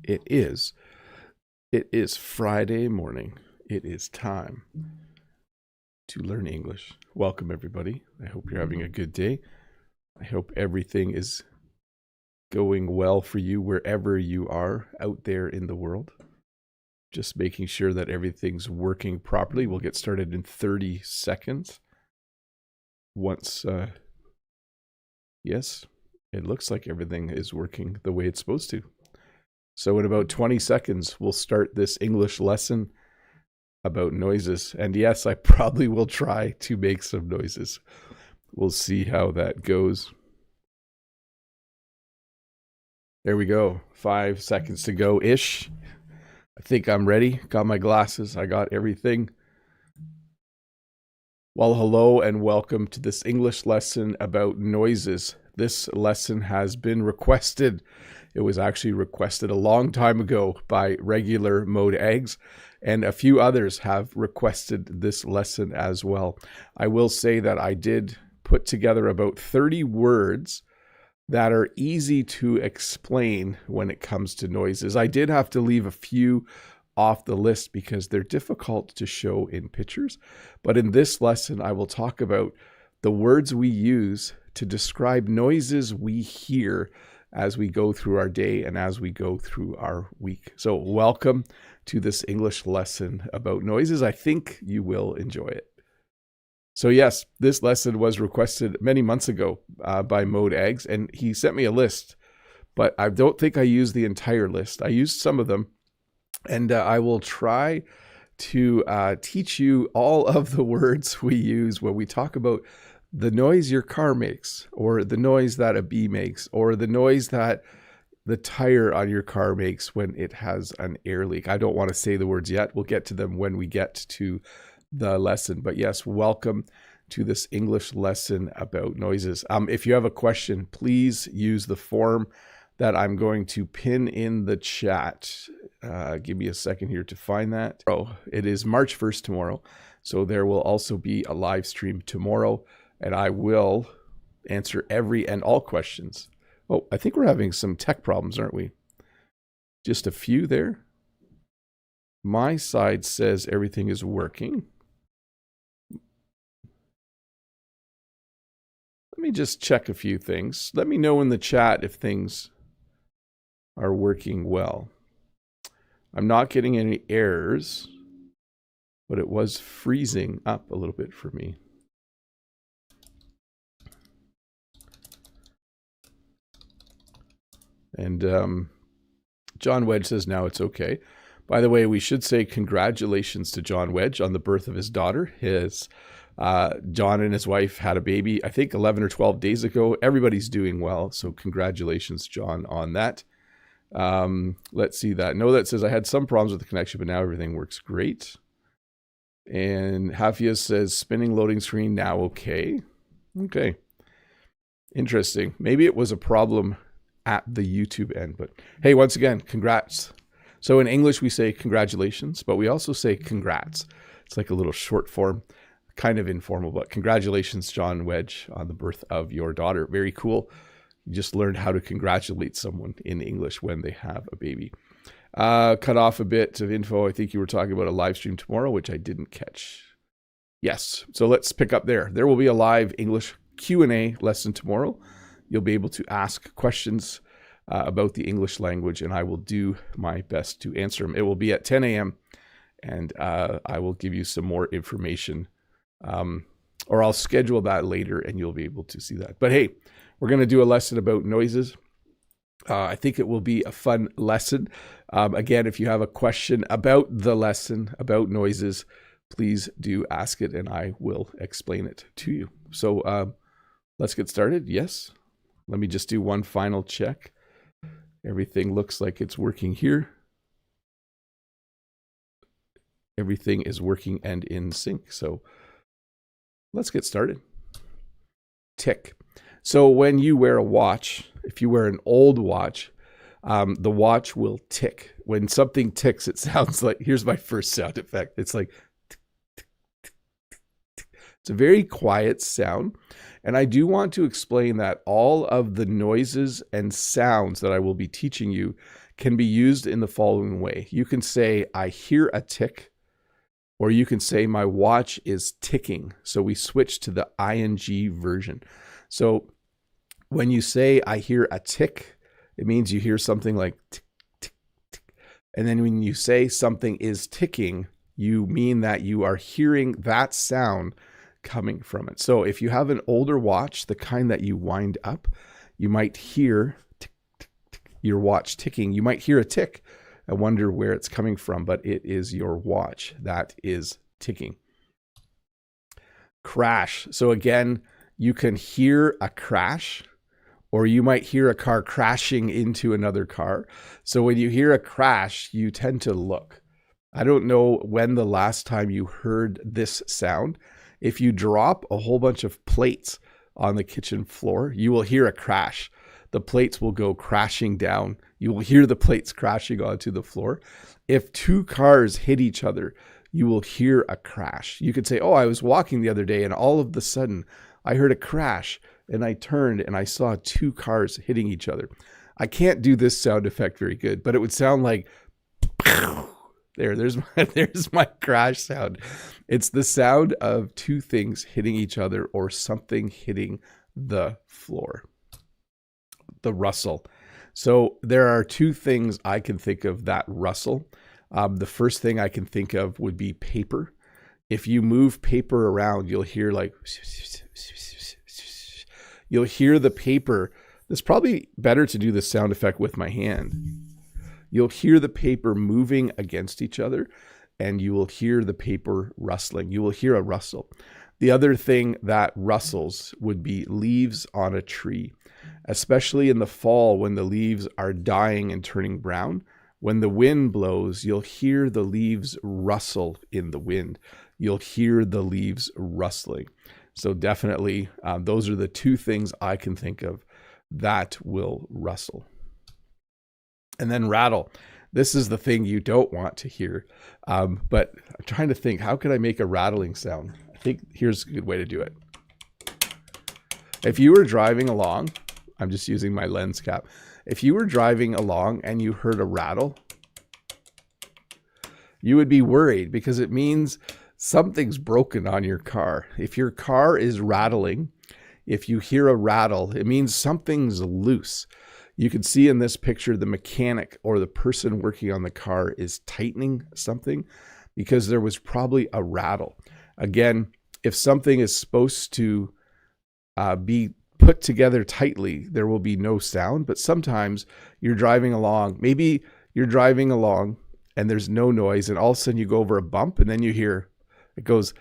It is Friday morning. It is time to learn English. Welcome, everybody. I hope you're having a good day. I hope everything is going well for you wherever you are out there in the world. Just making sure that everything's working properly. We'll get started in 30 seconds. Yes, it looks like everything is working the way it's supposed to. So in about 20 seconds, we'll start this English lesson about noises. And yes, I probably will try to make some noises. We'll see how that goes. There we go. 5 seconds to go-ish. I think I'm ready. Got my glasses. I got everything. Well, hello and welcome to this English lesson about noises. This lesson has been requested. It was actually requested a long time ago by regular mode eggs, and a few others have requested this lesson as well. I will say that I did put together about 30 words that are easy to explain when it comes to noises. I did have to leave a few off the list because they're difficult to show in pictures. But in this lesson, I will talk about the words we use to describe noises we hear as we go through our day and as we go through our week. So welcome to this English lesson about noises. I think you will enjoy it. So yes, this lesson was requested many months ago by Mode Eggs, and he sent me a list, but I don't think I used the entire list. I used some of them, and I will try to teach you all of the words we use when we talk about the noise your car makes, or the noise that a bee makes, or the noise that the tire on your car makes when it has an air leak. I don't want to say the words yet. We'll get to them when we get to the lesson. But yes, welcome to this English lesson about noises. If you have a question, please use the form that I'm going to pin in the chat. Give me a second here to find that. It is March 1st tomorrow, so there will also be a live stream tomorrow, and I will answer every and all questions. Oh, I think we're having some tech problems, aren't we? Just a few there. My side says everything is working. Let me just check a few things. Let me know in the chat if things are working well. I'm not getting any errors, but it was freezing up a little bit for me. And John Wedge says now it's okay. By the way, we should say congratulations to John Wedge on the birth of his daughter. John and his wife had a baby, I think 11 or 12 days ago. Everybody's doing well, so congratulations, John, on that. Let's see that. No, that says I had some problems with the connection, but now everything works great. And Hafia says spinning loading screen now okay. Okay. Interesting. Maybe it was a problem at the YouTube end, but hey, once again, congrats. So in English, we say congratulations, but we also say congrats. It's like a little short form, kind of informal, but congratulations, John Wedge, on the birth of your daughter. Very cool. You just learned how to congratulate someone in English when they have a baby. Cut off a bit of info. I think you were talking about a live stream tomorrow, which I didn't catch. Yes. So let's pick up there. There will be a live English Q&A lesson tomorrow. You'll be able to ask questions about the English language, and I will do my best to answer them. It will be at 10 a.m., and I will give you some more information, or I'll schedule that later, and you'll be able to see that. But hey, we're going to do a lesson about noises. I think it will be a fun lesson. Again, if you have a question about the lesson, about noises, please do ask it, and I will explain it to you. So let's get started. Yes. Let me just do one final check. Everything looks like it's working here. Everything is working and in sync. So let's get started. Tick. So when you wear a watch, if you wear an old watch, the watch will tick. When something ticks, it sounds like, here's my first sound effect. It's like, tick, tick, tick, tick, tick. It's a very quiet sound. And I do want to explain that all of the noises and sounds that I will be teaching you can be used in the following way. You can say, I hear a tick, or you can say, my watch is ticking. So we switch to the ing version. So when you say, I hear a tick, it means you hear something like tick, tick, tick. And then when you say something is ticking, you mean that you are hearing that sound coming from it. So if you have an older watch, the kind that you wind up, you might hear tick, tick, tick, your watch ticking. You might hear a tick. I wonder where it's coming from, but it is your watch that is ticking. Crash. So again, you can hear a crash, or you might hear a car crashing into another car. So when you hear a crash, you tend to look. I don't know when the last time you heard this sound. If you drop a whole bunch of plates on the kitchen floor, you will hear a crash. The plates will go crashing down. You will hear the plates crashing onto the floor. If two cars hit each other, you will hear a crash. You could say, oh, I was walking the other day and all of a sudden I heard a crash and I turned and I saw two cars hitting each other. I can't do this sound effect very good, but it would sound like there's my crash sound. It's the sound of two things hitting each other or something hitting the floor. The rustle. So there are two things I can think of that rustle. The first thing I can think of would be paper. If you move paper around, you'll hear like, you'll hear the paper. It's probably better to do the sound effect with my hand. You'll hear the paper moving against each other, and you will hear the paper rustling. You will hear a rustle. The other thing that rustles would be leaves on a tree, especially in the fall when the leaves are dying and turning brown. When the wind blows, you'll hear the leaves rustle in the wind. You'll hear the leaves rustling. So definitely, those are the two things I can think of that will rustle. And then rattle. This is the thing you don't want to hear. But I'm trying to think, how could I make a rattling sound? I think here's a good way to do it. If you were driving along, I'm just using my lens cap. If you were driving along and you heard a rattle, you would be worried because it means something's broken on your car. If your car is rattling, if you hear a rattle, it means something's loose. You can see in this picture, the mechanic or the person working on the car is tightening something because there was probably a rattle. Again, if something is supposed to be put together tightly, there will be no sound. But sometimes you're driving along, maybe you're driving along and there's no noise, and all of a sudden you go over a bump and then you hear, it goes,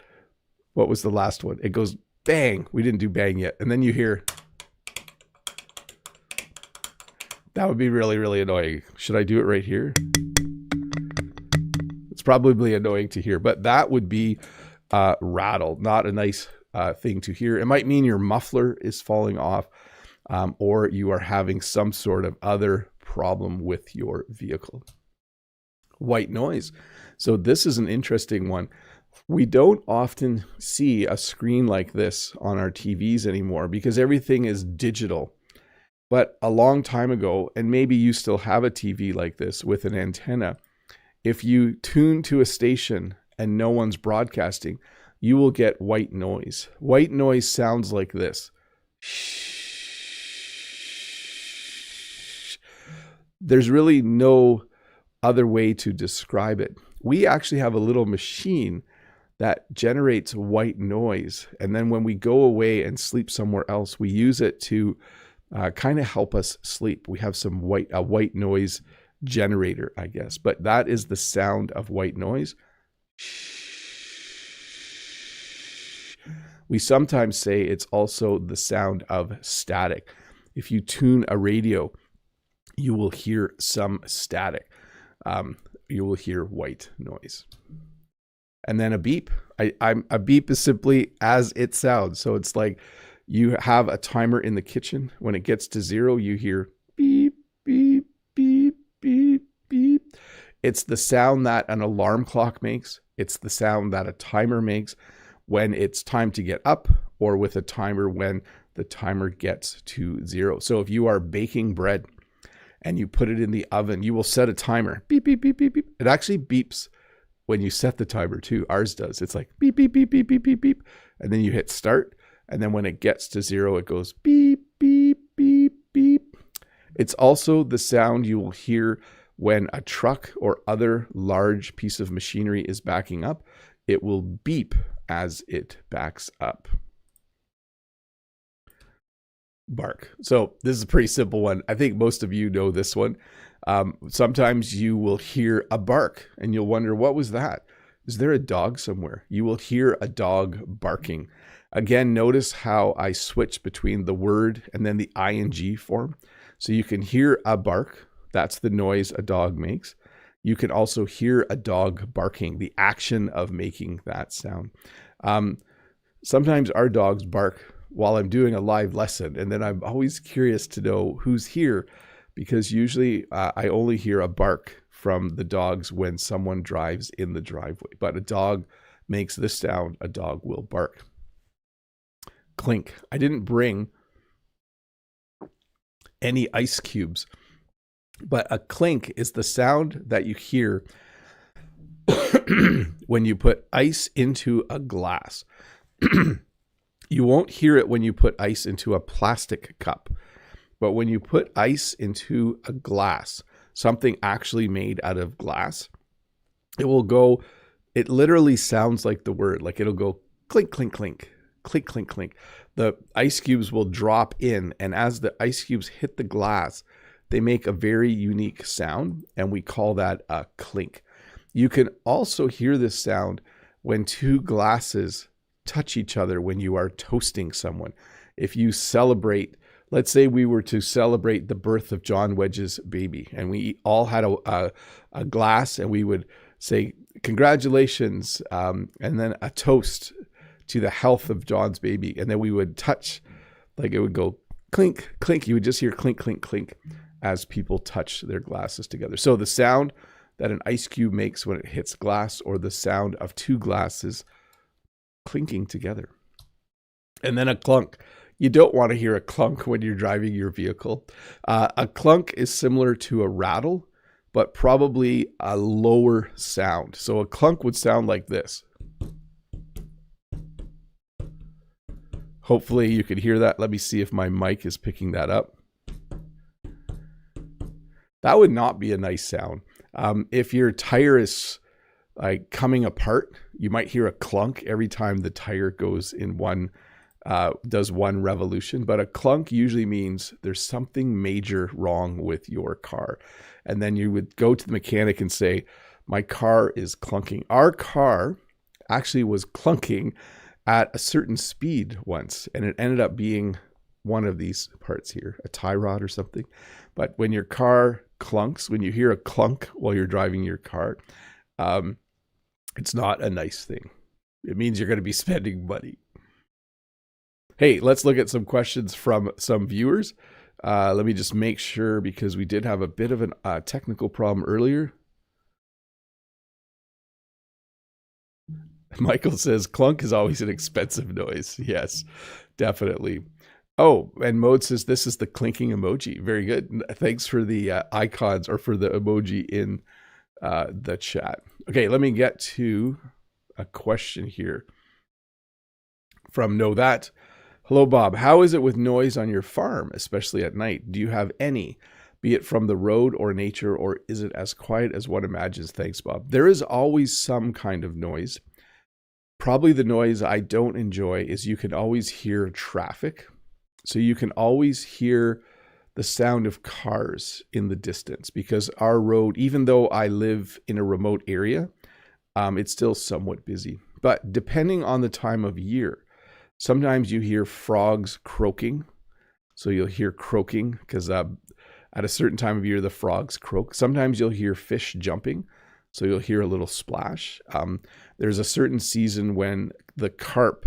what was the last one? It goes bang. We didn't do bang yet. And then you hear, that would be really, really annoying. Should I do it right here? It's probably annoying to hear, but that would be rattle, not a nice thing to hear. It might mean your muffler is falling off, or you are having some sort of other problem with your vehicle. White noise. So this is an interesting one. We don't often see a screen like this on our TVs anymore because everything is digital. But a long time ago, and maybe you still have a TV like this with an antenna, if you tune to a station and no one's broadcasting, you will get white noise. White noise sounds like this. There's really no other way to describe it. We actually have a little machine that generates white noise. And then when we go away and sleep somewhere else, we use it to kind of help us sleep. We have some white noise generator, I guess. But that is the sound of white noise. We sometimes say it's also the sound of static. If you tune a radio, you will hear some static. You will hear white noise. And then a beep. A beep is simply as it sounds. So it's like you have a timer in the kitchen. When it gets to 0, you hear beep, beep, beep, beep, beep. It's the sound that an alarm clock makes. It's the sound that a timer makes. when it's time to get up, or with a timer when the timer gets to 0. So if you are baking bread and you put it in the oven, you will set a timer. Beep, beep, beep, beep, beep. It actually beeps when you set the timer too. Ours does. It's like beep, beep, beep, beep, beep, beep, beep. And then you hit start. And then when it gets to 0, it goes beep, beep, beep, beep. It's also the sound you will hear when a truck or other large piece of machinery is backing up. It will beep as it backs up. Bark. So this is a pretty simple one. I think most of you know this one. Sometimes you will hear a bark and you'll wonder, what was that? Is there a dog somewhere? You will hear a dog barking. Again, notice how I switch between the word and then the ing form. So you can hear a bark. That's the noise a dog makes. You can also hear a dog barking, the action of making that sound. Sometimes our dogs bark while I'm doing a live lesson, and then I'm always curious to know who's here, because usually I only hear a bark from the dogs when someone drives in the driveway. But a dog makes this sound, a dog will bark. Clink. I didn't bring any ice cubes, but a clink is the sound that you hear when you put ice into a glass. You won't hear it when you put ice into a plastic cup, but when you put ice into a glass, something actually made out of glass, it will go, it literally sounds like the word, like it'll go clink, clink, clink, clink, clink, clink. The ice cubes will drop in, and as the ice cubes hit the glass, they make a very unique sound, and we call that a clink. You can also hear this sound when two glasses touch each other when you are toasting someone. If you celebrate, let's say we were to celebrate the birth of John Wedge's baby, and we all had a glass, and we would say congratulations, and then a toast to the health of John's baby, and then we would touch, like it would go clink, clink. You would just hear clink, clink, clink as people touch their glasses together. So the sound that an ice cube makes when it hits glass, or the sound of two glasses clinking together. And then a clunk. You don't want to hear a clunk when you're driving your vehicle. A clunk is similar to a rattle, but probably a lower sound. So a clunk would sound like this. Hopefully you could hear that. Let me see if my mic is picking that up. That would not be a nice sound. If your tire is like coming apart, you might hear a clunk every time the tire goes in one, does one revolution. But a clunk usually means there's something major wrong with your car. And then you would go to the mechanic and say, my car is clunking. Our car actually was clunking at a certain speed once, and it ended up being one of these parts here, a tie rod or something. But when your car clunks, when you hear a clunk while you're driving your car, it's not a nice thing. It means you're going to be spending money. Hey, let's look at some questions from some viewers. Let me just make sure, because we did have a bit of a technical problem earlier. Michael says, clunk is always an expensive noise. Yes, definitely. Oh, and Mode says, this is the clinking emoji. Very good. Thanks for the icons, or for the emoji in the chat. Okay, let me get to a question here from Know That. Hello, Bob. How is it with noise on your farm, especially at night? Do you have any, be it from the road or nature, or is it as quiet as one imagines? Thanks, Bob. There is always some kind of noise. Probably the noise I don't enjoy is you can always hear traffic. So you can always hear the sound of cars in the distance, because our road, even though I live in a remote area, it's still somewhat busy. But depending on the time of year, sometimes you hear frogs croaking. So you'll hear croaking because at a certain time of year, the frogs croak. Sometimes you'll hear fish jumping. So you'll hear a little splash. There's a certain season when the carp,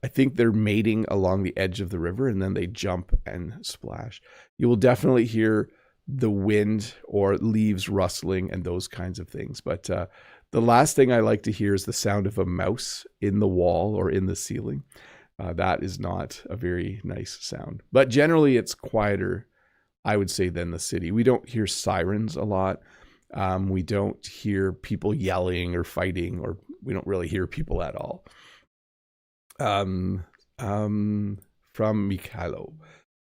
I think they're mating along the edge of the river, and then they jump and splash. You will definitely hear the wind or leaves rustling and those kinds of things. But the last thing I like to hear is the sound of a mouse in the wall or in the ceiling. That is not a very nice sound. But generally, it's quieter, I would say, than the city. We don't hear sirens a lot. We don't hear people yelling or fighting, or we don't really hear people at all. From Mikhailo.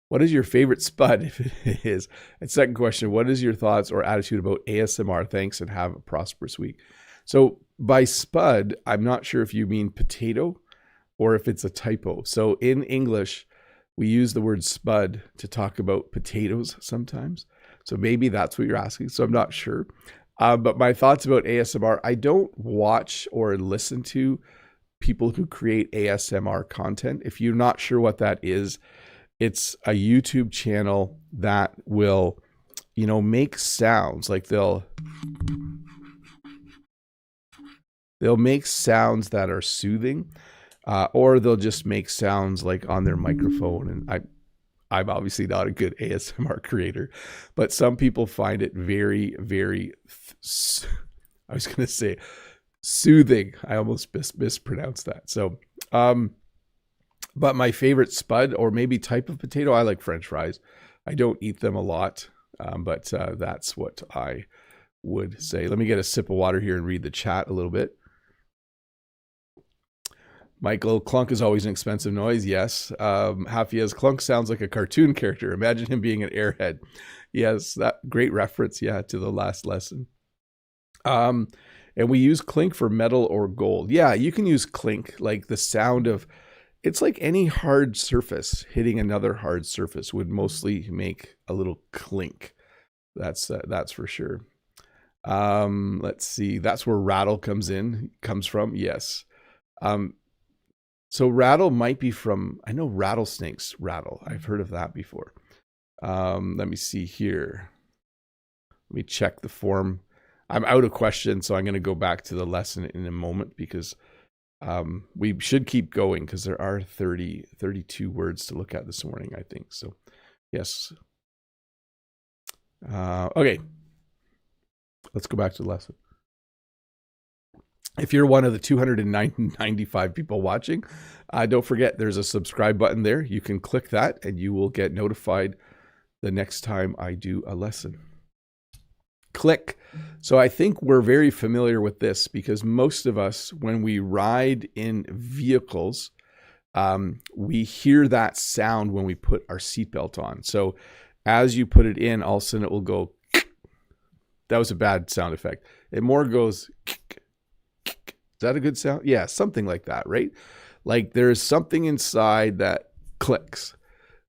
What is your favorite spud, if it is? And second question, what is your thoughts or attitude about ASMR? Thanks and have a prosperous week. So by spud, I'm not sure if you mean potato or if it's a typo. So in English, we use the word spud to talk about potatoes sometimes. So maybe that's what you're asking. So I'm not sure. But my thoughts about ASMR, I don't watch or listen to people who create ASMR content. If you're not sure what that is, it's a YouTube channel that will, make sounds. Like they'll make sounds that are soothing, or they'll just make sounds like on their microphone. And I'm obviously not a good ASMR creator, but some people find it very, very, I was going to say soothing. I almost mispronounced that. So, but my favorite spud or maybe type of potato, I like French fries. I don't eat them a lot, but that's what I would say. Let me get a sip of water here and read the chat a little bit. Michael, clunk is always an expensive noise. Yes. Hafiaz, clunk sounds like a cartoon character. Imagine him being an airhead. Yes, that great reference, yeah, to the last lesson. And we use clink for metal or gold. Yeah, you can use clink, like the sound of, it's like any hard surface hitting another hard surface would mostly make a little clink. That's for sure. Let's see. That's where rattle comes from. Yes. So rattle might be from, I know rattlesnakes rattle. I've heard of that before. Let me see here. Let me check the form. I'm out of questions, so I'm going to go back to the lesson in a moment because we should keep going because there are 32 words to look at this morning, I think. So, yes. Okay. Let's go back to the lesson. If you're one of the 295 people watching, don't forget there's a subscribe button there. You can click that and you will get notified the next time I do a lesson. Click. So I think we're very familiar with this because most of us, when we ride in vehicles, we hear that sound when we put our seatbelt on. So as you put it in, all of a sudden it will go. That was a bad sound effect. It more goes. Is that a good sound? Yeah, something like that, right? Like there is something inside that clicks.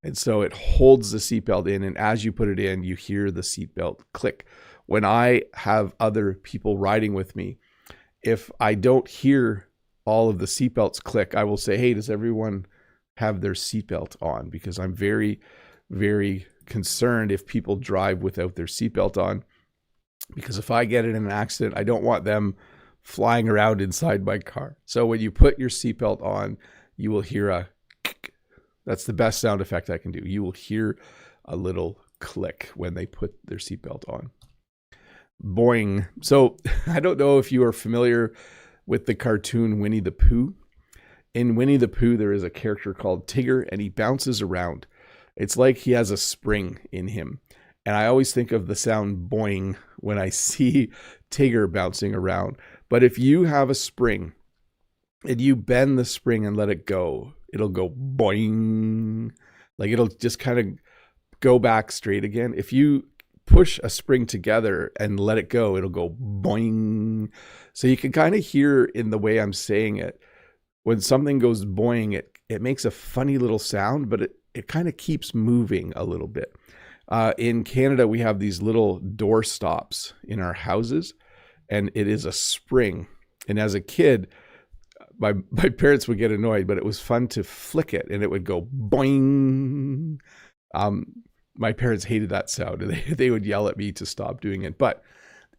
And so it holds the seatbelt in. And as you put it in, you hear the seatbelt click. When I have other people riding with me, if I don't hear all of the seatbelts click, I will say, hey, does everyone have their seatbelt on? Because I'm very, very concerned if people drive without their seatbelt on. Because if I get in an accident, I don't want them flying around inside my car. So when you put your seatbelt on, you will hear a click. That's the best sound effect I can do. You will hear a little click when they put their seatbelt on. Boing. So I don't know if you are familiar with the cartoon Winnie the Pooh. In Winnie the Pooh, there is a character called Tigger, and he bounces around. It's like he has a spring in him. And I always think of the sound boing when I see Tigger bouncing around. But if you have a spring and you bend the spring and let it go, it'll go boing. Like it'll just kind of go back straight again. If you push a spring together and let it go, it'll go boing. So you can kind of hear in the way I'm saying it, when something goes boing, it makes a funny little sound, but it kind of keeps moving a little bit. In Canada, we have these little door stops in our houses, and it is a spring. And as a kid, my parents would get annoyed, but it was fun to flick it, and it would go boing. My parents hated that sound, and they would yell at me to stop doing it. But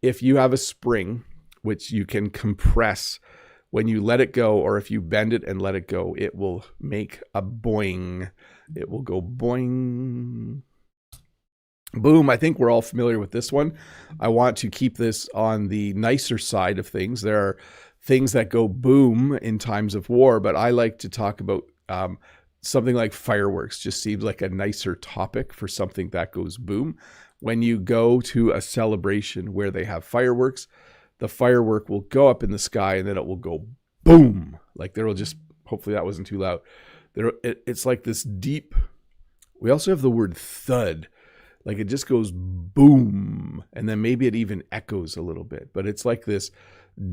if you have a spring, which you can compress, when you let it go, or if you bend it and let it go, it will make a boing. It will go boing. Boom, I think we're all familiar with this one. I want to keep this on the nicer side of things. There are things that go boom in times of war, but I like to talk about something like fireworks. Just seems like a nicer topic for something that goes boom. When you go to a celebration where they have fireworks, the firework will go up in the sky and then it will go boom. Like there will just, hopefully that wasn't too loud. It's like this deep, we also have the word thud. Like it just goes boom, and then maybe it even echoes a little bit. But it's like this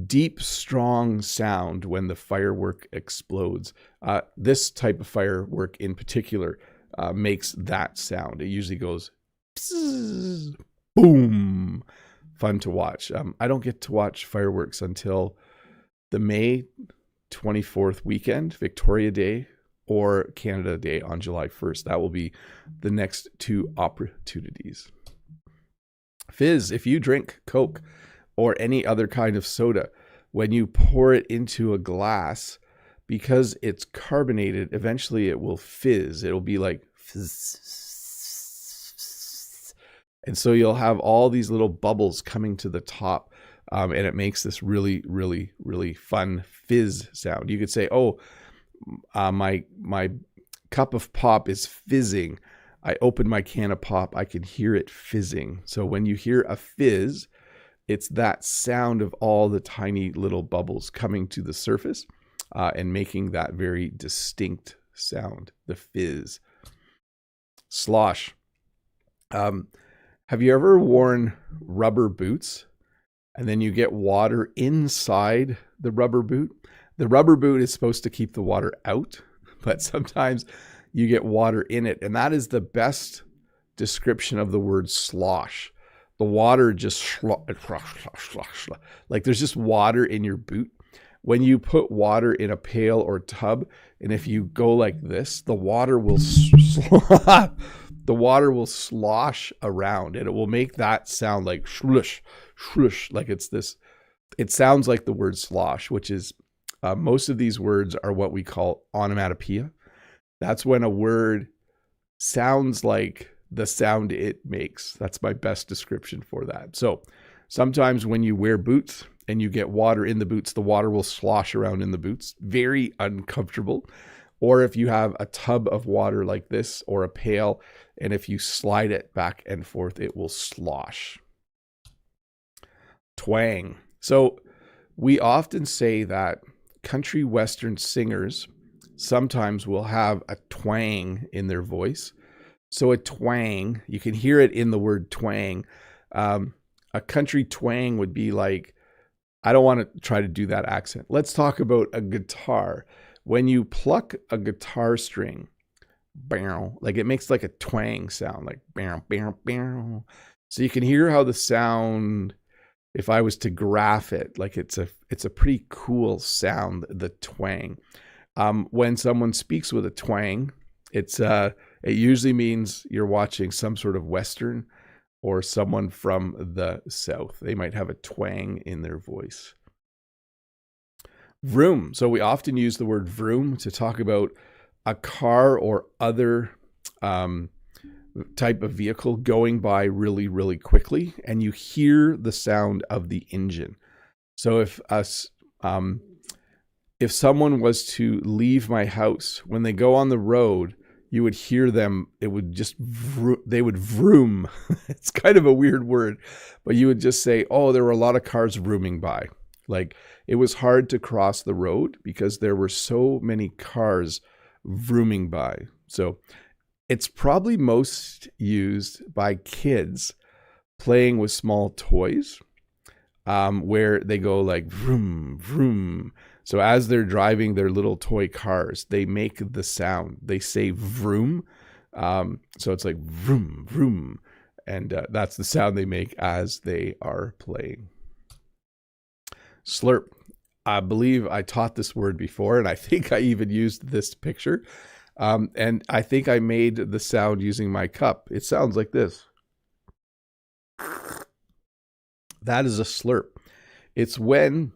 deep, strong sound when the firework explodes. This type of firework in particular makes that sound. It usually goes pzzz, boom. Fun to watch. I don't get to watch fireworks until the May 24th weekend, Victoria Day, or Canada Day on July 1st. That will be the next two opportunities. Fizz, if you drink Coke or any other kind of soda, when you pour it into a glass, because it's carbonated, eventually it will fizz. It'll be like fizz. And so you'll have all these little bubbles coming to the top, and it makes this really, really, really fun fizz sound. You could say, oh, my cup of pop is fizzing. I open my can of pop, I can hear it fizzing. So when you hear a fizz, it's that sound of all the tiny little bubbles coming to the surface and making that very distinct sound, the fizz. Slosh. Have you ever worn rubber boots and then you get water inside the rubber boot? The rubber boot is supposed to keep the water out, but sometimes you get water in it. And that is the best description of the word slosh. The water just like there's just water in your boot. When you put water in a pail or tub, and if you go like this, the water will slosh around, and it will make that sound like shlush, shlush, like it's this. It sounds like the word slosh, which is most of these words are what we call onomatopoeia. That's when a word sounds like the sound it makes. That's my best description for that. So sometimes when you wear boots and you get water in the boots, the water will slosh around in the boots. Very uncomfortable. Or if you have a tub of water like this or a pail, and if you slide it back and forth, it will slosh. Twang. So we often say that country western singers sometimes will have a twang in their voice. So a twang, you can hear it in the word twang. A country twang would be like, I don't want to try to do that accent. Let's talk about a guitar. When you pluck a guitar string, like it makes like a twang sound, like so you can hear how the sound, if I was to graph it, like it's a pretty cool sound, the twang. When someone speaks with a twang, it usually means you're watching some sort of Western or someone from the South. They might have a twang in their voice. Vroom. So we often use the word vroom to talk about a car or other type of vehicle going by really, really quickly, and you hear the sound of the engine. So if someone was to leave my house, when they go on the road, you would hear them, they would vroom. It's kind of a weird word, but you would just say, oh, there were a lot of cars vrooming by. Like it was hard to cross the road because there were so many cars vrooming by. So it's probably most used by kids playing with small toys, where they go like vroom, vroom. So as they're driving their little toy cars, they make the sound. They say vroom. So it's like vroom, vroom. And that's the sound they make as they are playing. Slurp. I believe I taught this word before, and I think I even used this picture. And I think I made the sound using my cup. It sounds like this. That is a slurp. It's when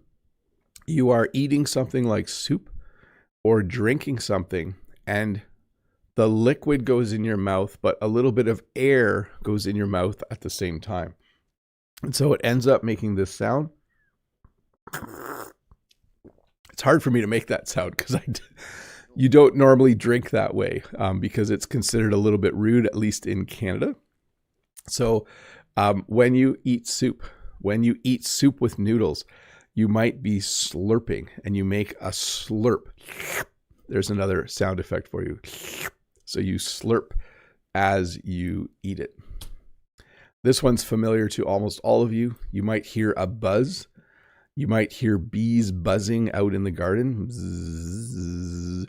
you are eating something like soup or drinking something and the liquid goes in your mouth, but a little bit of air goes in your mouth at the same time. And so it ends up making this sound. It's hard for me to make that sound because you don't normally drink that way because it's considered a little bit rude, at least in Canada. So when you eat soup with noodles, you might be slurping and you make a slurp. There's another sound effect for you. So you slurp as you eat it. This one's familiar to almost all of you. You might hear a buzz. You might hear bees buzzing out in the garden. Bzzz.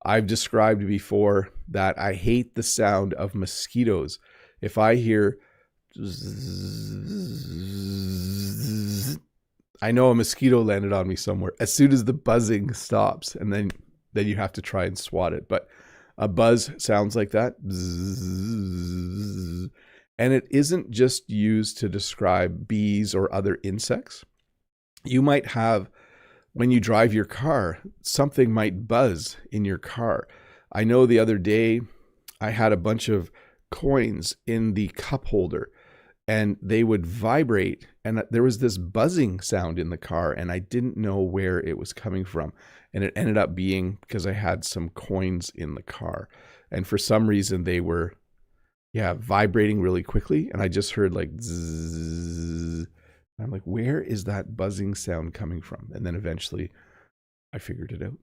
I've described before that I hate the sound of mosquitoes. If I hear bzzz, I know a mosquito landed on me somewhere. As soon as the buzzing stops, and then you have to try and swat it. But a buzz sounds like that. Bzzz. And it isn't just used to describe bees or other insects. You might have, when you drive your car, something might buzz in your car. I know the other day I had a bunch of coins in the cup holder and they would vibrate and there was this buzzing sound in the car and I didn't know where it was coming from. And it ended up being because I had some coins in the car. And for some reason they were, vibrating really quickly. And I just heard like zzz. I'm like, where is that buzzing sound coming from? And then eventually I figured it out.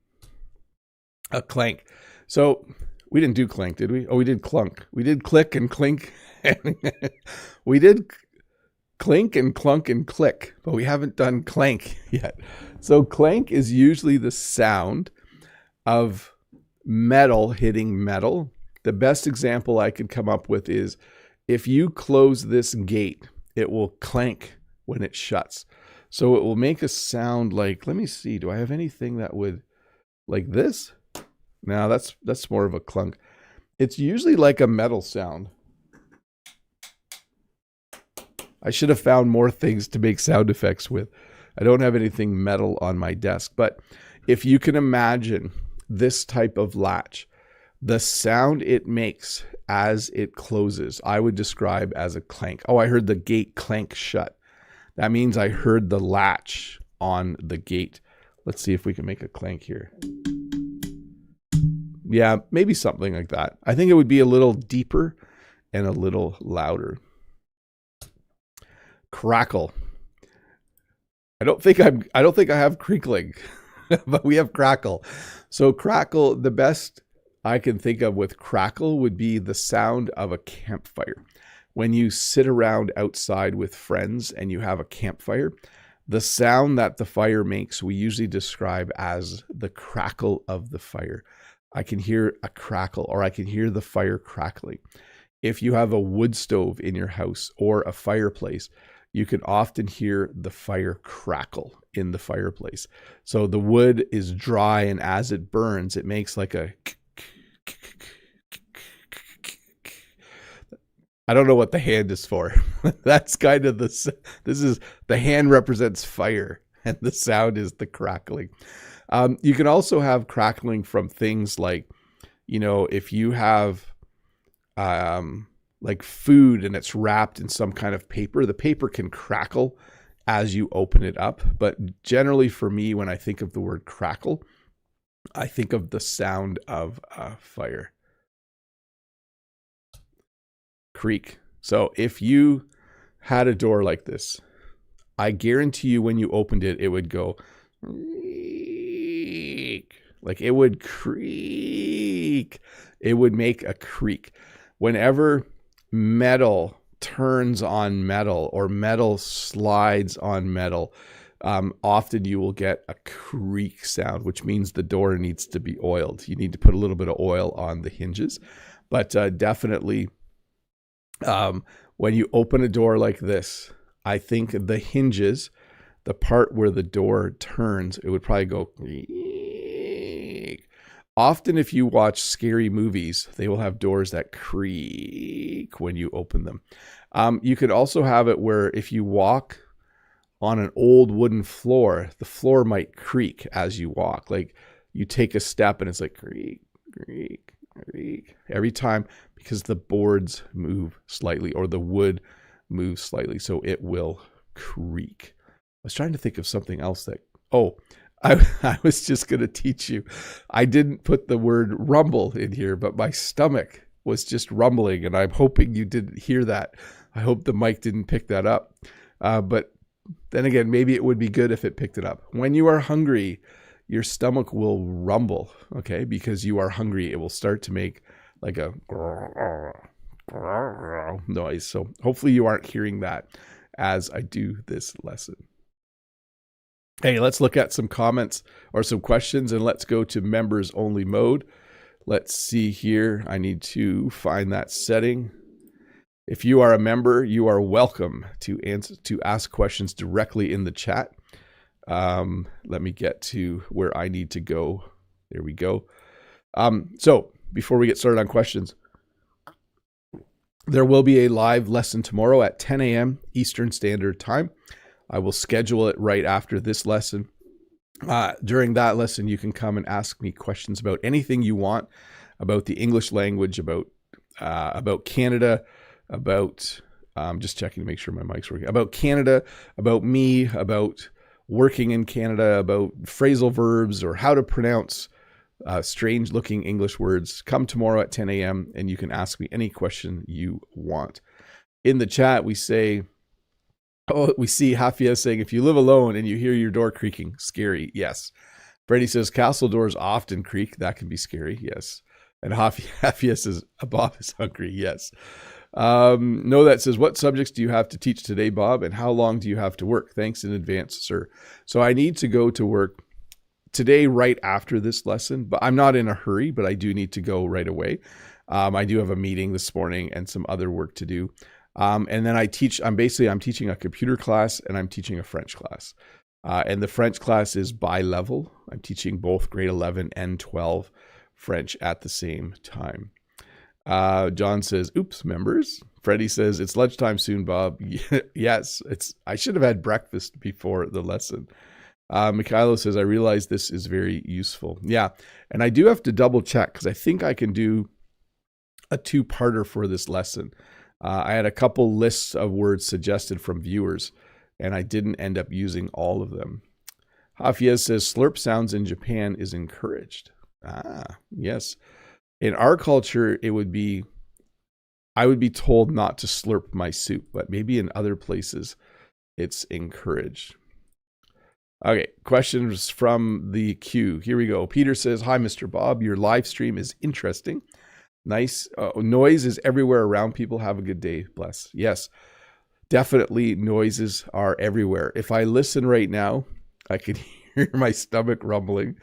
A clank. So we didn't do clank, did we? Oh, we did clunk. We did click and clink. We did clink and clunk and click, but we haven't done clank yet. So clank is usually the sound of metal hitting metal. The best example I could come up with is if you close this gate, it will clank when it shuts. So it will make a sound like, let me see, do I have anything that would, like this? No, that's more of a clunk. It's usually like a metal sound. I should have found more things to make sound effects with. I don't have anything metal on my desk, but if you can imagine this type of latch, the sound it makes as it closes, I would describe as a clank. Oh, I heard the gate clank shut. That means I heard the latch on the gate. Let's see if we can make a clank here. Yeah, maybe something like that. I think it would be a little deeper and a little louder. Crackle. I don't think I have creakling, but we have crackle. So crackle, the best I can think of with crackle would be the sound of a campfire. When you sit around outside with friends and you have a campfire, the sound that the fire makes, we usually describe as the crackle of the fire. I can hear a crackle or I can hear the fire crackling. If you have a wood stove in your house or a fireplace, you can often hear the fire crackle in the fireplace. So the wood is dry and as it burns, it makes like a... I don't know what the hand is for. That's kind of the hand represents fire and the sound is the crackling. You can also have crackling from things like, if you have like food and it's wrapped in some kind of paper, the paper can crackle as you open it up. But generally for me, when I think of the word crackle, I think of the sound of a fire. Creak. So if you had a door like this, I guarantee you when you opened it, it would go creak. Like it would creak. It would make a creak. Whenever metal turns on metal or metal slides on metal, often you will get a creak sound, which means the door needs to be oiled. You need to put a little bit of oil on the hinges, but definitely when you open a door like this, I think the hinges, the part where the door turns, it would probably go creak. Often if you watch scary movies, they will have doors that creak when you open them. You could also have it where if you walk on an old wooden floor, the floor might creak as you walk. Like you take a step and it's like creak, creak, creak. Every time, because the boards move slightly or the wood moves slightly, so it will creak. I was trying to think of something else that, I was just going to teach you. I didn't put the word rumble in here, but my stomach was just rumbling, and I'm hoping you didn't hear that. I hope the mic didn't pick that up. But then again, maybe it would be good if it picked it up. When you are hungry, your stomach will rumble, okay? Because you are hungry. It will start to make like a noise. So hopefully you aren't hearing that as I do this lesson. Hey, let's look at some comments or some questions, and let's go to members only mode. Let's see here. I need to find that setting. If you are a member, you are welcome to ask questions directly in the chat. Let me get to where I need to go. There we go. So before we get started on questions, there will be a live lesson tomorrow at 10 a.m. Eastern Standard Time. I will schedule it right after this lesson. During that lesson, you can come and ask me questions about anything you want, about the English language, about Canada, about just checking to make sure my mic's working, about Canada, about me, about working in Canada, about phrasal verbs, or how to pronounce strange looking English words. Come tomorrow at 10 a.m. and you can ask me any question you want. In the chat, we see Hafia saying, if you live alone and you hear your door creaking, scary. Yes. Freddie says, castle doors often creak. That can be scary. Yes. And Hafia says, Bob is hungry. Yes. No, that says, what subjects do you have to teach today, Bob? And how long do you have to work? Thanks in advance, sir. So I need to go to work today right after this lesson, but I'm not in a hurry, but I do need to go right away. I do have a meeting this morning and some other work to do. And then I'm teaching a computer class and I'm teaching a French class. And the French class is bi-level. I'm teaching both grade 11 and 12 French at the same time. John says, oops, members. Freddie says, it's lunchtime soon, Bob. Yes, I should have had breakfast before the lesson. Mikhailo says, I realize this is very useful. Yeah, and I do have to double check because I think I can do a two-parter for this lesson. I had a couple lists of words suggested from viewers, and I didn't end up using all of them. Hafiez says, slurp sounds in Japan is encouraged. Yes. In our culture, I would be told not to slurp my soup, but maybe in other places, it's encouraged. Okay, questions from the queue. Here we go. Peter says, hi, Mr. Bob. Your live stream is interesting. Nice. Noise is everywhere around people. Have a good day. Bless. Yes, definitely noises are everywhere. If I listen right now, I can hear my stomach rumbling.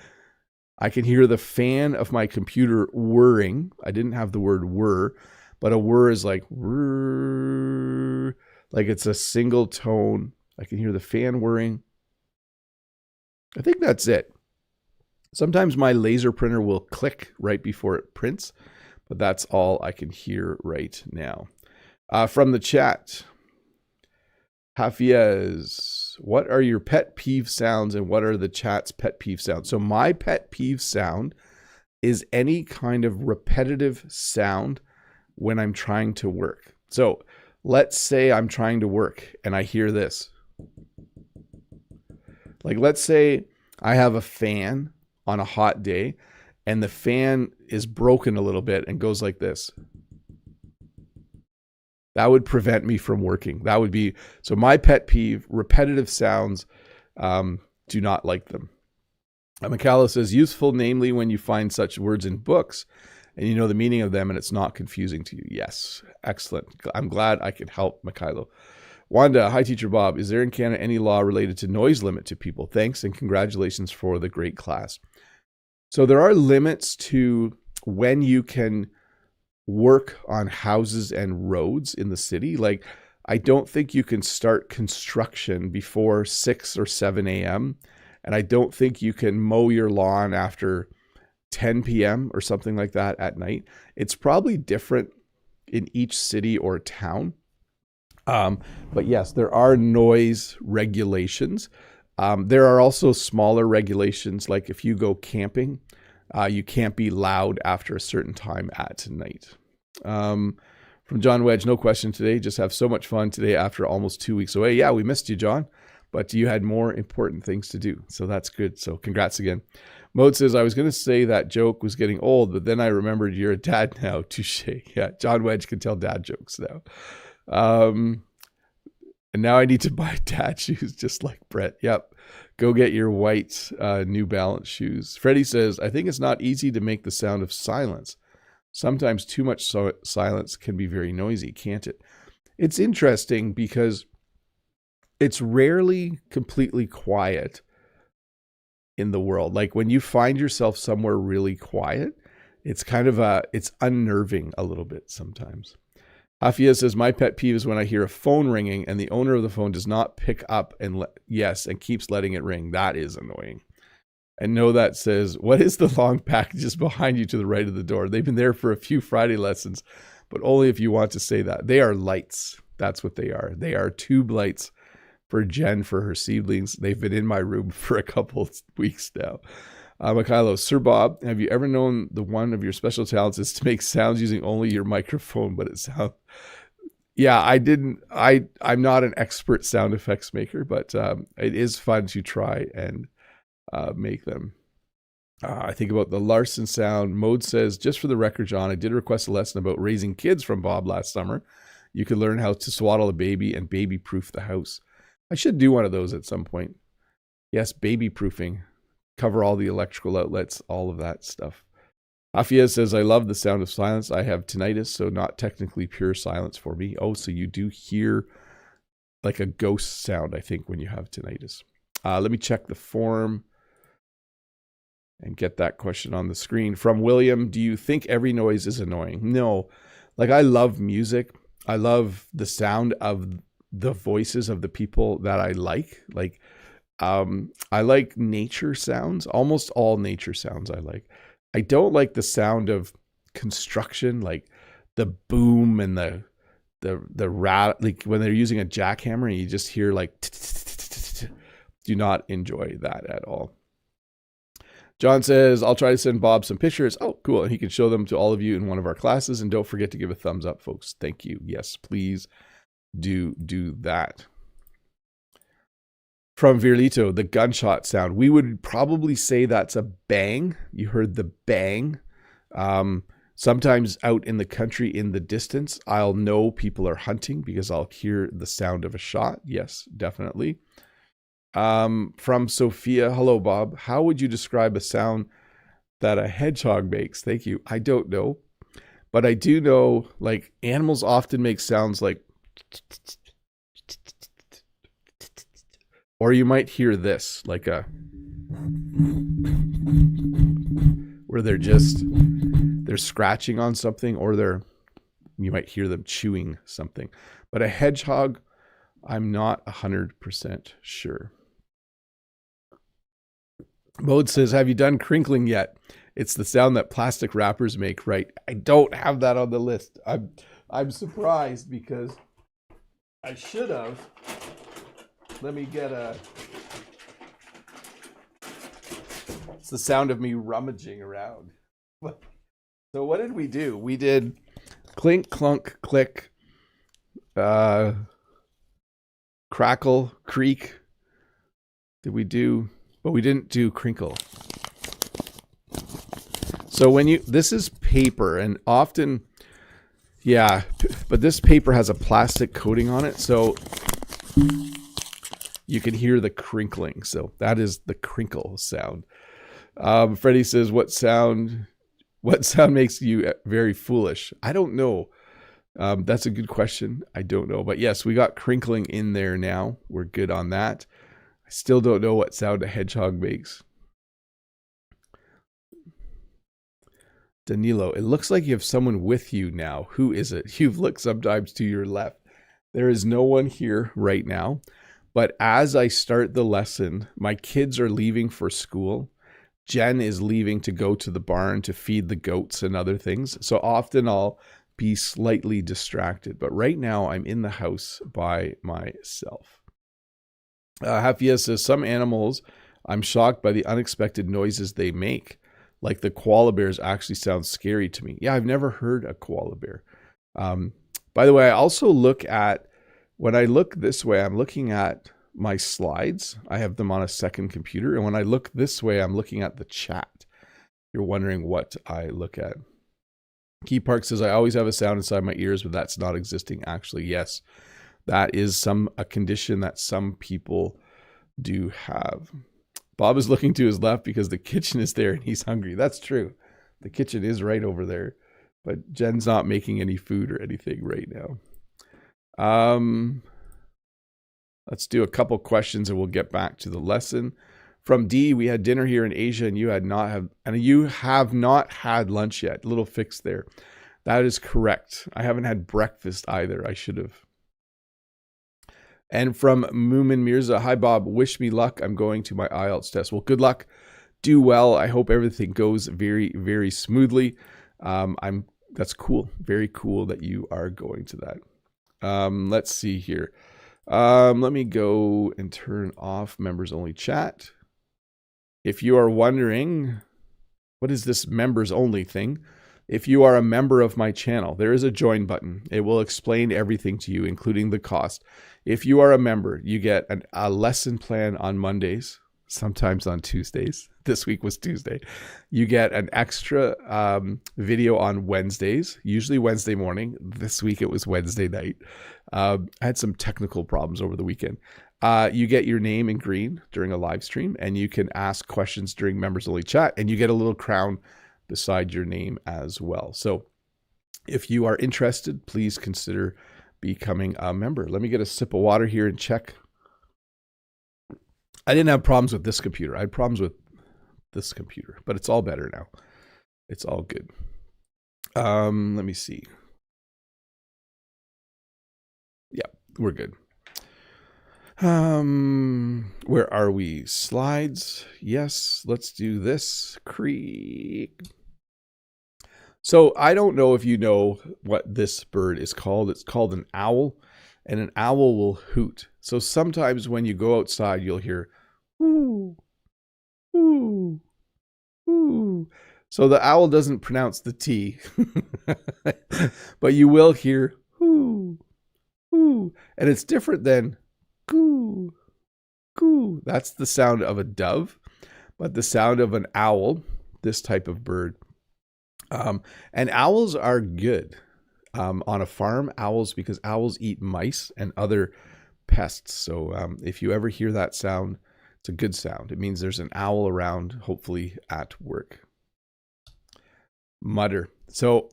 I can hear the fan of my computer whirring. I didn't have the word whir, but a whir is like whir, like it's a single tone. I can hear the fan whirring. I think that's it. Sometimes my laser printer will click right before it prints, but that's all I can hear right now. From the chat, Hafiez, what are your pet peeve sounds and what are the chat's pet peeve sounds? So my pet peeve sound is any kind of repetitive sound when I'm trying to work. So let's say I'm trying to work and I hear this. Like, let's say I have a fan on a hot day and the fan is broken a little bit and goes like this. That would prevent me from working. That would be, so my pet peeve, repetitive sounds, do not like them. Mikala says, useful, namely when you find such words in books and you know the meaning of them and it's not confusing to you. Yes, excellent. I'm glad I could help, Mikhailo. Wanda, hi, Teacher Bob. Is there in Canada any law related to noise limit to people? Thanks and congratulations for the great class. So there are limits to when you can work on houses and roads in the city. Like, I don't think you can start construction before 6 or 7 a.m. And I don't think you can mow your lawn after 10 p.m. or something like that at night. It's probably different in each city or town. But yes, there are noise regulations. There are also smaller regulations, like if you go camping, You can't be loud after a certain time at night. From John Wedge, no question today. Just have so much fun today after almost 2 weeks away. Yeah, we missed you, John, but you had more important things to do. So that's good. So congrats again. Mode says, I was going to say that joke was getting old, but then I remembered you're a dad now. Touche. Yeah, John Wedge can tell dad jokes now. And now I need to buy dad shoes just like Brett. Yep. Go get your white New Balance shoes. Freddie says, I think it's not easy to make the sound of silence. Sometimes too much silence can be very noisy, can't it? It's interesting because it's rarely completely quiet in the world. Like when you find yourself somewhere really quiet, it's kind of it's unnerving a little bit sometimes. Hafia says, my pet peeve is when I hear a phone ringing and the owner of the phone does not pick up and keeps letting it ring. That is annoying. And Know That says, what is the long packages behind you to the right of the door? They've been there for a few Friday lessons, but only if you want to say that. They are lights. That's what they are. They are tube lights for Jen for her seedlings. They've been in my room for a couple of weeks now. Mikhailo, Sir Bob, have you ever known the one of your special talents is to make sounds using only your microphone, but it sounds... Yeah, I didn't. I'm not an expert sound effects maker, but it is fun to try and make them. I think about the Larson sound. Mode says, just for the record, John, I did request a lesson about raising kids from Bob last summer. You could learn how to swaddle a baby and baby-proof the house. I should do one of those at some point. Yes, baby-proofing. Cover all the electrical outlets, all of that stuff. Afia says, I love the sound of silence. I have tinnitus, so not technically pure silence for me. Oh, so you do hear like a ghost sound, I think, when you have tinnitus. Let me check the form and get that question on the screen. From William, do you think every noise is annoying? No. Like, I love music. I love the sound of the voices of the people that I like. Like, I like nature sounds. Almost all nature sounds I like. I don't like the sound of construction, like the boom and the rat, like when they're using a jackhammer and you just hear like, do not enjoy that at all. John says, I'll try to send Bob some pictures. Oh, cool. And he can show them to all of you in one of our classes. And don't forget to give a thumbs up, folks. Thank you. Yes, please do that. From Virlito, the gunshot sound. We would probably say that's a bang. You heard the bang. Sometimes out in the country in the distance, I'll know people are hunting because I'll hear the sound of a shot. Yes, definitely. From Sophia, hello, Bob. How would you describe a sound that a hedgehog makes? Thank you. I don't know. But I do know, like, animals often make sounds like... Or you might hear this, like a... where they're scratching on something, or you might hear them chewing something. But a hedgehog, I'm not 100% sure. Mode says, have you done crinkling yet? It's the sound that plastic wrappers make, right? I don't have that on the list. I'm surprised because I should have. Let me get it's the sound of me rummaging around. So what did we do? We did clink, clunk, click, crackle, creak. Did we do... But we didn't do crinkle. So this is paper, and often, yeah, but this paper has a plastic coating on it, so you can hear the crinkling. So that is the crinkle sound. Freddie says, what sound makes you very foolish? I don't know. That's a good question. I don't know. But yes, we got crinkling in there now. We're good on that. I still don't know what sound a hedgehog makes. Danilo, it looks like you have someone with you now. Who is it? You've looked sometimes to your left. There is no one here right now. But as I start the lesson, my kids are leaving for school. Jen is leaving to go to the barn to feed the goats and other things. So often I'll be slightly distracted. But right now I'm in the house by myself. Hafia says, some animals, I'm shocked by the unexpected noises they make. like the koala bears actually sound scary to me. Yeah, I've never heard a koala bear. By the way, I also look at, when I look this way, I'm looking at my slides. I have them on a second computer. And when I look this way, I'm looking at the chat. You're wondering what I look at. Key Park says, I always have a sound inside my ears, but that's not existing. Actually, yes, that is a condition that some people do have. Bob is looking to his left because the kitchen is there and he's hungry. That's true. The kitchen is right over there, but Jen's not making any food or anything right now. Let's do a couple questions and we'll get back to the lesson. From D, we had dinner here in Asia and you have not had lunch yet. Little fix there. That is correct. I haven't had breakfast either. I should have. And from Moomin Mirza, hi Bob, wish me luck. I'm going to my IELTS test. Well, good luck. Do well. I hope everything goes very, very smoothly. That's cool. Very cool that you are going to that. Let's see here. Let me go and turn off members only chat. If you are wondering, what is this members only thing? If you are a member of my channel, there is a join button. It will explain everything to you, including the cost. If you are a member, you get a lesson plan on Mondays, sometimes on Tuesdays. This week was Tuesday. You get an extra video on Wednesdays, usually Wednesday morning. This week it was Wednesday night. I had some technical problems over the weekend. You get your name in green during a live stream, and you can ask questions during members only chat, and you get a little crown beside your name as well. So if you are interested, please consider becoming a member. Let me get a sip of water here and check. I didn't have problems with this computer. I had problems with this computer, but it's all better now. It's all good. Let me see. Yeah, we're good. Where are we? Slides. Yes, let's do this. Creak. So I don't know if you know what this bird is called. It's called an owl, and an owl will hoot. So sometimes when you go outside, you'll hear whoo, whoo, whoo. So the owl doesn't pronounce the T, but you will hear whoo, whoo. And it's different than coo, coo. That's the sound of a dove, but the sound of an owl, this type of bird. And owls are good on a farm. Because owls eat mice and other pests. So if you ever hear that sound, it's a good sound. It means there's an owl around, hopefully at work. Mutter. So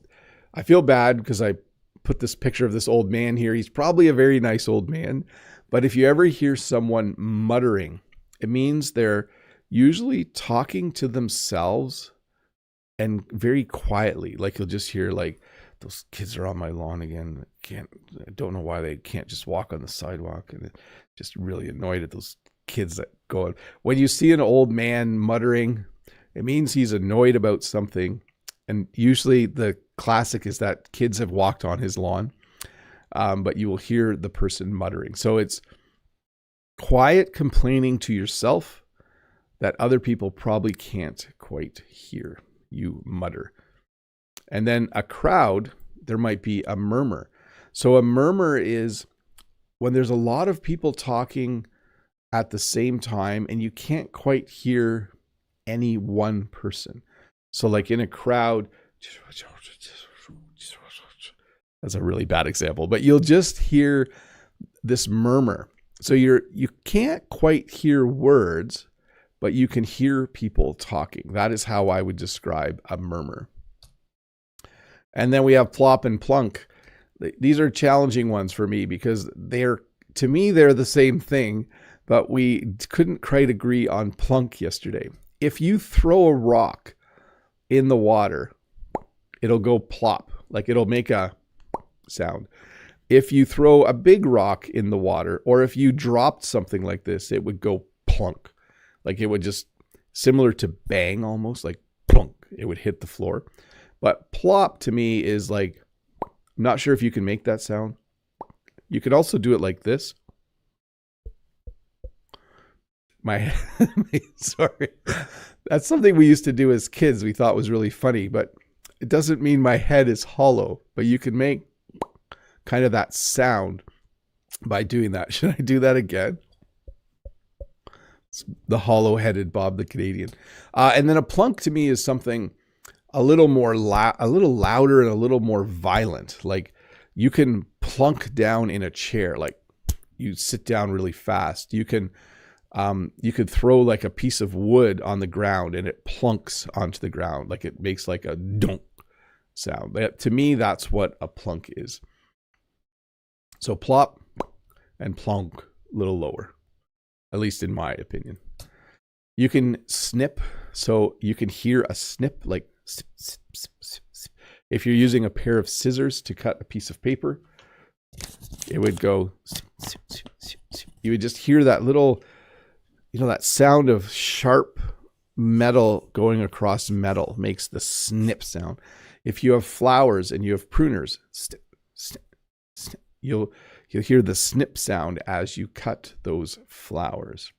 I feel bad because I put this picture of this old man here. He's probably a very nice old man. But if you ever hear someone muttering, it means they're usually talking to themselves and very quietly. Like you'll just hear like, those kids are on my lawn again. I don't know why they can't just walk on the sidewalk. And just really annoyed at those kids that go on. When you see an old man muttering, it means he's annoyed about something. And usually the classic is that kids have walked on his lawn. But you will hear the person muttering. So it's quiet complaining to yourself that other people probably can't quite hear. You mutter. And then a crowd, there might be a murmur. So a murmur is when there's a lot of people talking at the same time and you can't quite hear any one person. So like in a crowd, that's a really bad example, but you'll just hear this murmur. So you can't quite hear words, but you can hear people talking. That is how I would describe a murmur. And then we have plop and plunk. These are challenging ones for me because to me, they're the same thing, but we couldn't quite agree on plunk yesterday. If you throw a rock in the water, it'll go plop, like it'll make a sound. If you throw a big rock in the water, or if you dropped something like this, it would go plunk. Like it would just, similar to bang almost, like plunk, it would hit the floor. But plop to me is like, I'm not sure if you can make that sound. You could also do it like this. my sorry. That's something we used to do as kids. We thought was really funny, but it doesn't mean my head is hollow, but you can make kind of that sound by doing that. Should I do that again? It's the hollow-headed Bob the Canadian. And then a plunk to me is something a little more a little louder and a little more violent. Like you can plunk down in a chair, like you sit down really fast. You could throw like a piece of wood on the ground and it plunks onto the ground. Like it makes like a donk sound. To me, that's what a plunk is. So plop and plunk, a little lower, at least in my opinion. You can snip, so you can hear a snip, like snip, snip, snip, snip, snip. If you're using a pair of scissors to cut a piece of paper, it would go snip, snip, snip, snip, snip. You would just hear that little, that sound of sharp metal going across metal makes the snip sound. If you have flowers and you have pruners, snip, snip, snip, you'll hear the snip sound as you cut those flowers.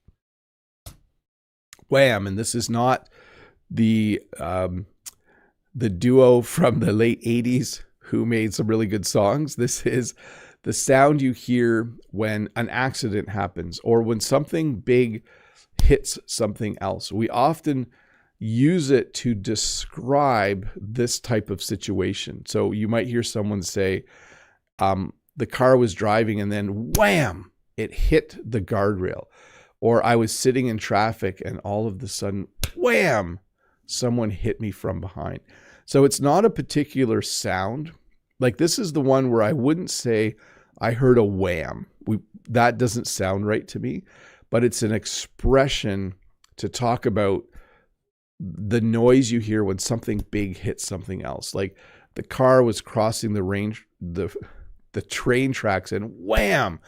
Wham, and this is not the duo from the late 80s who made some really good songs. This is the sound you hear when an accident happens or when something big hits something else. We often use it to describe this type of situation. So you might hear someone say, the car was driving and then wham, it hit the guardrail. Or I was sitting in traffic and all of a sudden, wham, someone hit me from behind. So it's not a particular sound. Like this is the one where I wouldn't say I heard a wham. That doesn't sound right to me, but it's an expression to talk about the noise you hear when something big hits something else. Like the car was crossing the train tracks and wham,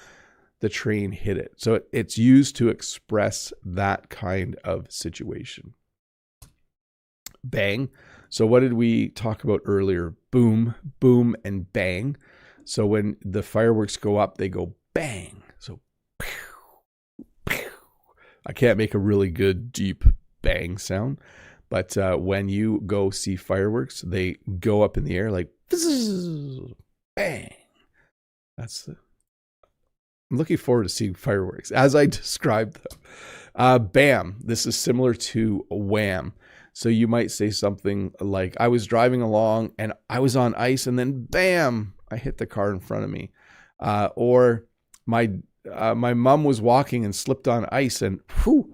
the train hit it. So it's used to express that kind of situation. Bang. So what did we talk about earlier? Boom, boom, and bang. So when the fireworks go up, they go bang. So pew, pew. I can't make a really good deep bang sound, but when you go see fireworks, they go up in the air like fizz, bang. I'm looking forward to seeing fireworks as I described them. Bam. This is similar to wham. So you might say something like, I was driving along and I was on ice and then bam, I hit the car in front of me. Or my mom was walking and slipped on ice and whew,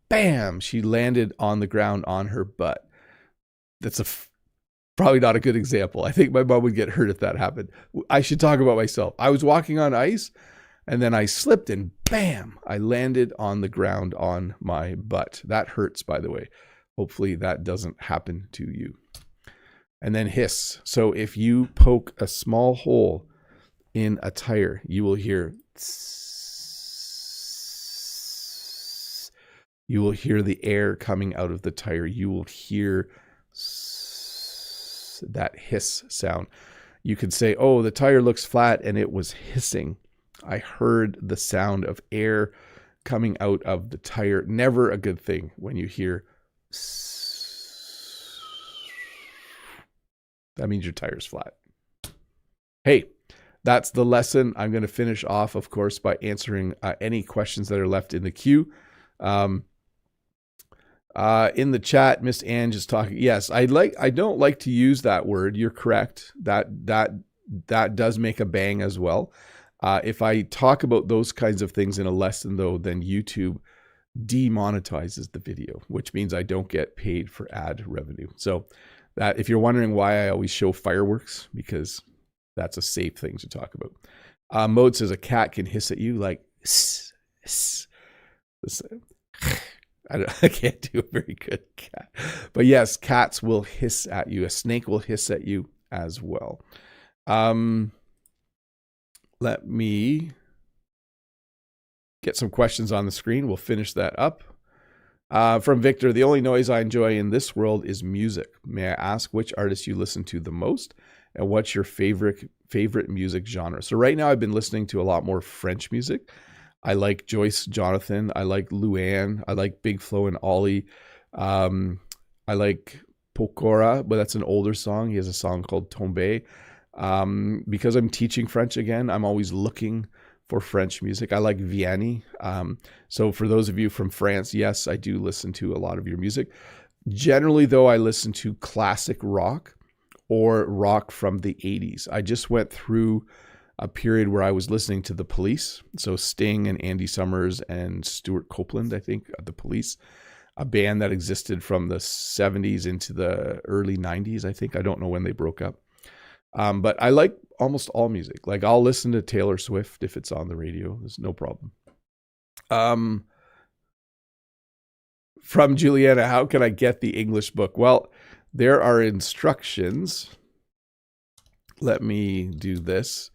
bam, she landed on the ground on her butt. That's probably not a good example. I think my mom would get hurt if that happened. I should talk about myself. I was walking on ice and then I slipped and bam, I landed on the ground on my butt. That hurts, by the way. Hopefully that doesn't happen to you. And then hiss. So if you poke a small hole in a tire, you will hear tss. You will hear the air coming out of the tire. You will hear that hiss sound. You could say, oh, the tire looks flat and it was hissing. I heard the sound of air coming out of the tire. Never a good thing when you hear that means your tire's flat. Hey, that's the lesson. I'm going to finish off, of course, by answering any questions that are left in the queue. In the chat, Miss Ange is talking. Yes, I don't like to use that word. You're correct. That does make a bang as well. If I talk about those kinds of things in a lesson, though, then YouTube demonetizes the video, which means I don't get paid for ad revenue. So that if you're wondering why I always show fireworks, because that's a safe thing to talk about. Mode says a cat can hiss at you like hiss, hiss. I can't do a very good cat, but yes, cats will hiss at you. A snake will hiss at you as well. Let me get some questions on the screen. We'll finish that up. From Victor, the only noise I enjoy in this world is music. May I ask which artists you listen to the most and what's your favorite music genre? So right now I've been listening to a lot more French music. I like Joyce Jonathan. I like Luann. I like Big Flo and Ollie. I like Pokora, but that's an older song. He has a song called Tombe. Because I'm teaching French again, I'm always looking for French music. I like Vianney. So for those of you from France, yes, I do listen to a lot of your music. Generally, though, I listen to classic rock or rock from the 80s. I just went through a period where I was listening to the Police. So Sting and Andy Summers and Stuart Copeland, I think, the Police, a band that existed from the 70s into the early 90s, I think. I don't know when they broke up. But I like almost all music. Like I'll listen to Taylor Swift if it's on the radio. There's no problem. From Juliana, how can I get the English book? Well, there are instructions. Let me do this.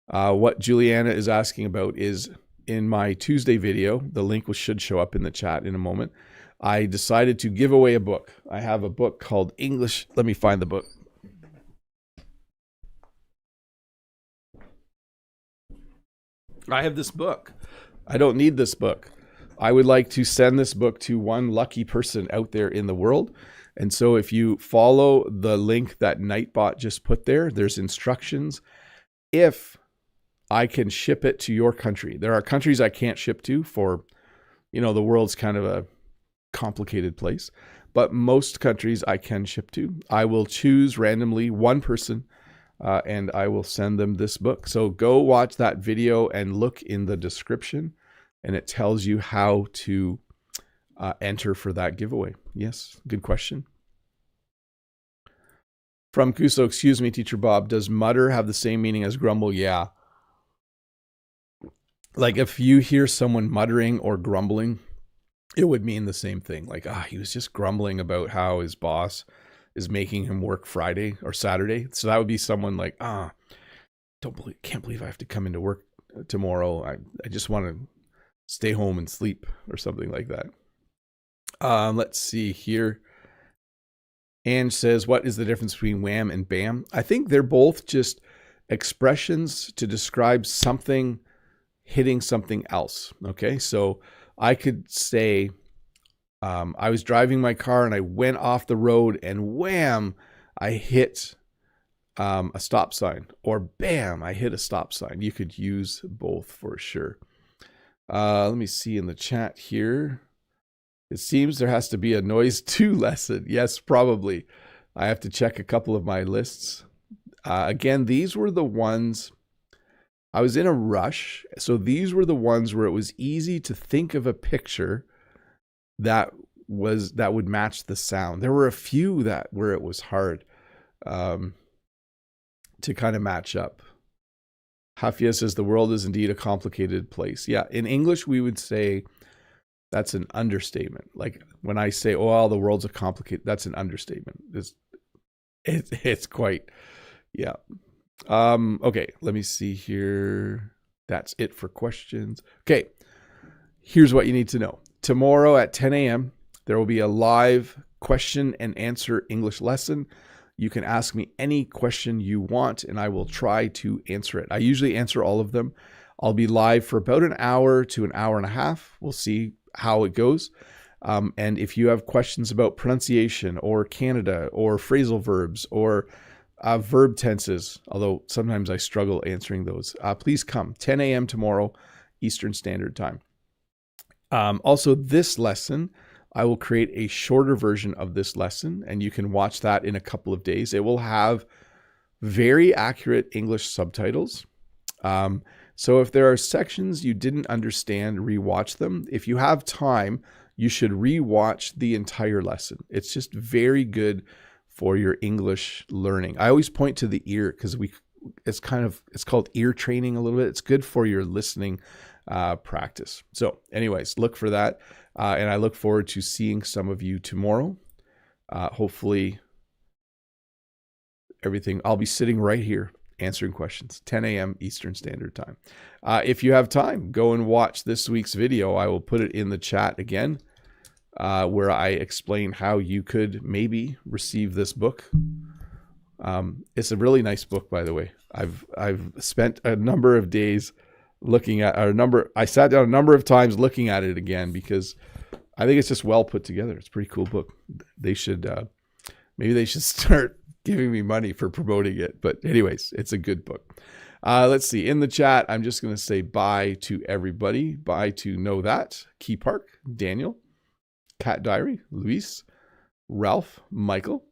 What Juliana is asking about is in my Tuesday video. The link should show up in the chat in a moment. I decided to give away a book. I have a book called English. Let me find the book. I have this book. I don't need this book. I would like to send this book to one lucky person out there in the world. And so if you follow the link that Nightbot just put there, there's instructions. If I can ship it to your country, there are countries I can't ship to for, the world's kind of a complicated place, but most countries I can ship to. I will choose randomly one person and I will send them this book. So go watch that video and look in the description, and it tells you how to enter for that giveaway. Yes, good question. From Kuso, excuse me, Teacher Bob, does mutter have the same meaning as grumble? Yeah. Like if you hear someone muttering or grumbling, it would mean the same thing. Like, he was just grumbling about how his boss is making him work Friday or Saturday. So that would be someone like, can't believe I have to come into work tomorrow. I just want to stay home and sleep or something like that. Let's see here. Ange says, what is the difference between wham and bam? I think they're both just expressions to describe something hitting something else. Okay. So I could say, I was driving my car and I went off the road and wham, I hit a stop sign, or bam, I hit a stop sign. You could use both for sure. Let me see in the chat here. It seems there has to be a noise 2 lesson. Yes, probably. I have to check a couple of my lists. Again, these were the ones I was in a rush. So these were the ones where it was easy to think of a picture that would match the sound. There were a few where it was hard to kind of match up. Hafia says the world is indeed a complicated place. Yeah, in English we would say that's an understatement. Like when I say, "Oh, the world's a complicated," that's an understatement. It's quite, yeah. Okay, let me see here. That's it for questions. Okay, here's what you need to know. Tomorrow at 10 a.m., there will be a live question and answer English lesson. You can ask me any question you want, and I will try to answer it. I usually answer all of them. I'll be live for about an hour to an hour and a half. We'll see how it goes. And if you have questions about pronunciation or Canada or phrasal verbs or verb tenses, although sometimes I struggle answering those, please come. 10 a.m. tomorrow, Eastern Standard Time. Also, this lesson, I will create a shorter version of this lesson, and you can watch that in a couple of days. It will have very accurate English subtitles. So if there are sections you didn't understand, rewatch them. If you have time, you should rewatch the entire lesson. It's just very good for your English learning. I always point to the ear because it's called ear training a little bit. It's good for your listening practice. So anyways, look for that. And I look forward to seeing some of you tomorrow. Hopefully I'll be sitting right here answering questions, 10 a.m. Eastern Standard Time. If you have time, go and watch this week's video. I will put it in the chat again, where I explain how you could maybe receive this book. It's a really nice book, by the way. I've spent a number of days looking at our number. I sat down a number of times looking at it again because I think it's just well put together. It's a pretty cool book. They should, maybe they should start giving me money for promoting it. But anyways, it's a good book. Let's see. In the chat, I'm just going to say bye to everybody. Bye to Know That, Key Park, Daniel, Cat Diary, Luis, Ralph, Michael.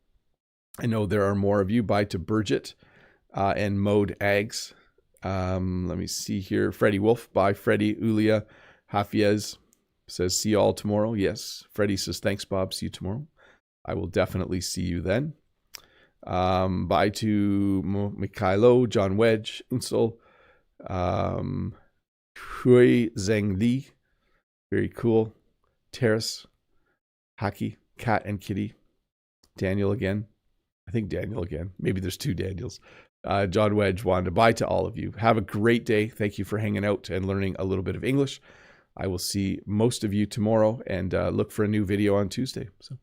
I know there are more of you. Bye to Burgett and Mode Ags. Let me see here. Freddie Wolf. Bye, Freddie. Ulia Hafiez says, see you all tomorrow. Yes. Freddie says, thanks, Bob. See you tomorrow. I will definitely see you then. Bye to Mikhailo, John Wedge, Unsel, Hui Zheng Li. Very cool. Terrace, Haki, Cat and Kitty. Daniel again. I think Daniel again. Maybe there's two Daniels. John Wedge, Wanda. Bye to all of you. Have a great day. Thank you for hanging out and learning a little bit of English. I will see most of you tomorrow and look for a new video on Tuesday. So